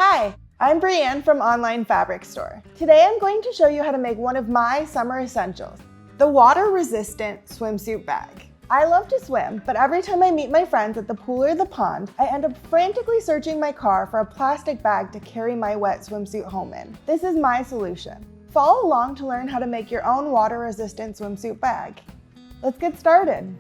Hi, I'm Brienne from Online Fabric Store. Today I'm going to show you how to make one of my summer essentials, the water-resistant swimsuit bag. I love to swim, but every time I meet my friends at the pool or the pond, I end up frantically searching my car for a plastic bag to carry my wet swimsuit home in. This is my solution. Follow along to learn how to make your own water-resistant swimsuit bag. Let's get started.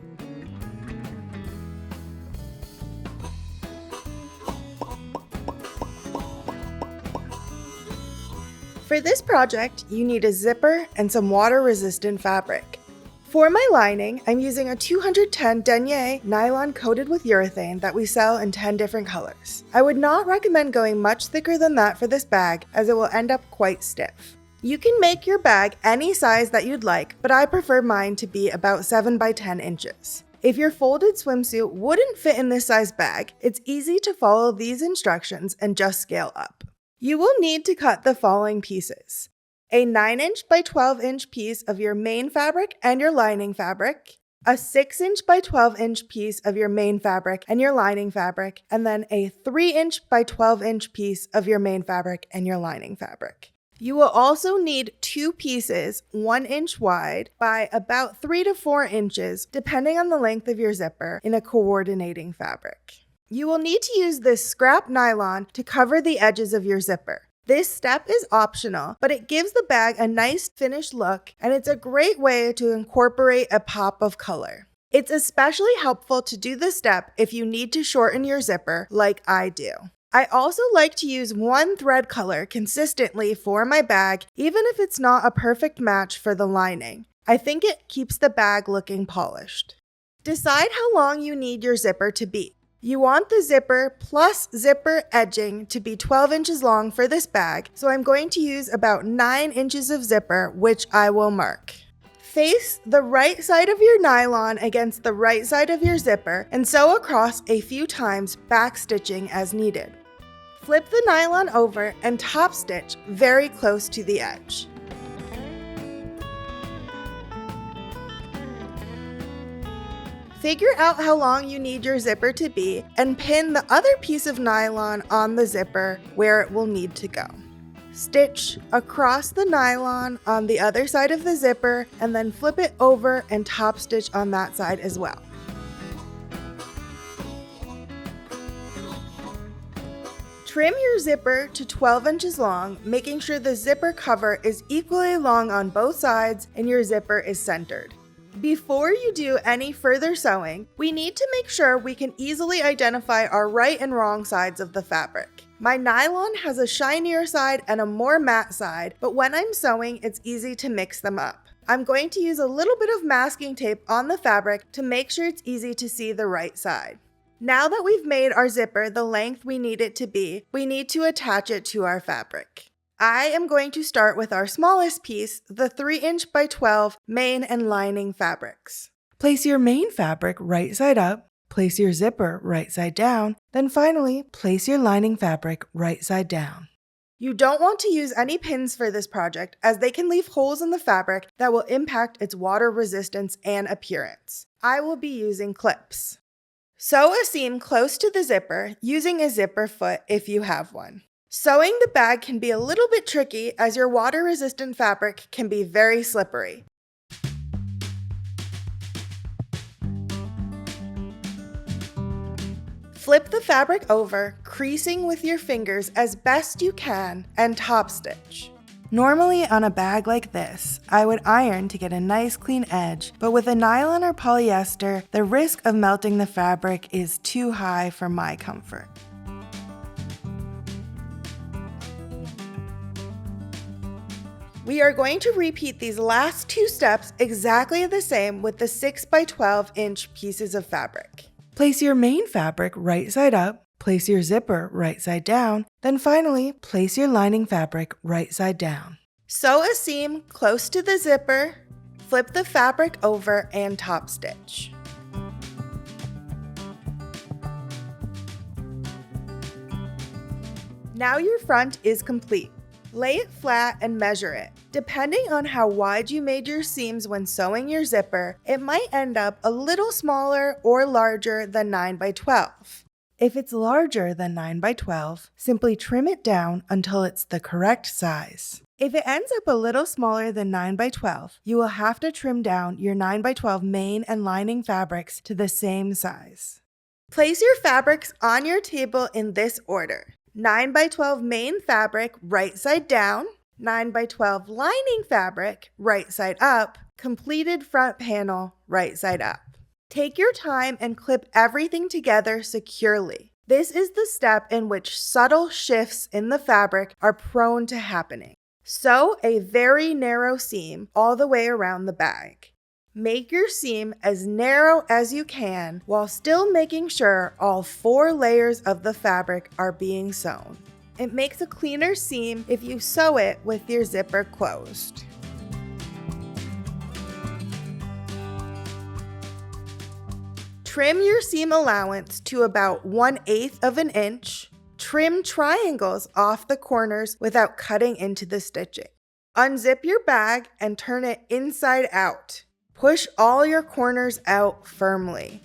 For this project, you need a zipper and some water-resistant fabric. For my lining, I'm using a 210 denier nylon coated with urethane that we sell in 10 different colors. I would not recommend going much thicker than that for this bag, as it will end up quite stiff. You can make your bag any size that you'd like, but I prefer mine to be about 7 by 10 inches. If your folded swimsuit wouldn't fit in this size bag, it's easy to follow these instructions and just scale up. You will need to cut the following pieces: a 9-inch by 12-inch piece of your main fabric and your lining fabric, a 6-inch by 12-inch piece of your main fabric and your lining fabric, and then a 3-inch by 12-inch piece of your main fabric and your lining fabric. You will also need 2 pieces 1 inch wide by about 3 to 4 inches, depending on the length of your zipper, in a coordinating fabric. You will need to use this scrap nylon to cover the edges of your zipper. This step is optional, but it gives the bag a nice finished look, and it's a great way to incorporate a pop of color. It's especially helpful to do this step if you need to shorten your zipper like I do. I also like to use one thread color consistently for my bag, even if it's not a perfect match for the lining. I think it keeps the bag looking polished. Decide how long you need your zipper to be. You want the zipper plus zipper edging to be 12 inches long for this bag, so I'm going to use about 9 inches of zipper, which I will mark. Face the right side of your nylon against the right side of your zipper and sew across a few times, back stitching as needed. Flip the nylon over and top stitch very close to the edge. Figure out how long you need your zipper to be and pin the other piece of nylon on the zipper where it will need to go. Stitch across the nylon on the other side of the zipper and then flip it over and top stitch on that side as well. Trim your zipper to 12 inches long, making sure the zipper cover is equally long on both sides and your zipper is centered. Before you do any further sewing, we need to make sure we can easily identify our right and wrong sides of the fabric. My nylon has a shinier side and a more matte side, but when I'm sewing, it's easy to mix them up. I'm going to use a little bit of masking tape on the fabric to make sure it's easy to see the right side. Now that we've made our zipper the length we need it to be, we need to attach it to our fabric. I am going to start with our smallest piece, the 3-inch by 12 main and lining fabrics. Place your main fabric right side up, place your zipper right side down, then finally place your lining fabric right side down. You don't want to use any pins for this project, as they can leave holes in the fabric that will impact its water resistance and appearance. I will be using clips. Sew a seam close to the zipper using a zipper foot if you have one. Sewing the bag can be a little bit tricky, as your water-resistant fabric can be very slippery. Flip the fabric over, creasing with your fingers as best you can, and top stitch. Normally on a bag like this, I would iron to get a nice clean edge, but with a nylon or polyester, the risk of melting the fabric is too high for my comfort. We are going to repeat these last 2 steps exactly the same with the 6 by 12 inch pieces of fabric. Place your main fabric right side up, place your zipper right side down, then finally place your lining fabric right side down. Sew a seam close to the zipper, flip the fabric over and top stitch. Now your front is complete. Lay it flat and measure it. Depending on how wide you made your seams when sewing your zipper, it might end up a little smaller or larger than 9 by 12. If it's larger than 9 by 12, simply trim it down until it's the correct size. If it ends up a little smaller than 9 by 12, you will have to trim down your 9 by 12 main and lining fabrics to the same size. Place your fabrics on your table in this order: 9 by 12 main fabric right side down, 9 by 12 lining fabric right side up, completed front panel right side up. Take your time and clip everything together securely. This is the step in which subtle shifts in the fabric are prone to happening. Sew a very narrow seam all the way around the bag. Make your seam as narrow as you can while still making sure all 4 layers of the fabric are being sewn. It makes a cleaner seam if you sew it with your zipper closed. Trim your seam allowance to about 1/8 of an inch. Trim triangles off the corners without cutting into the stitching. Unzip your bag and turn it inside out. Push all your corners out firmly.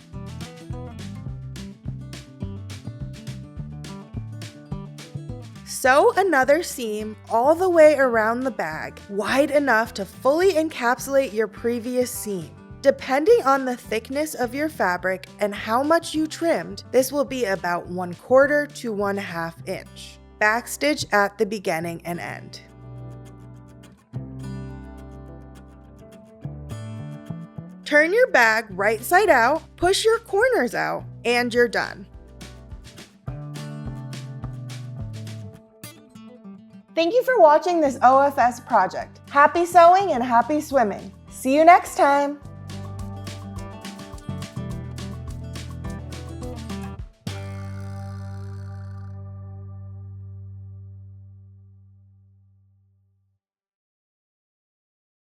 Sew another seam all the way around the bag, wide enough to fully encapsulate your previous seam. Depending on the thickness of your fabric and how much you trimmed, this will be about 1/4 to 1/2 inch. Backstitch at the beginning and end. Turn your bag right side out, push your corners out, and you're done. Thank you for watching this OFS project. Happy sewing and happy swimming. See you next time!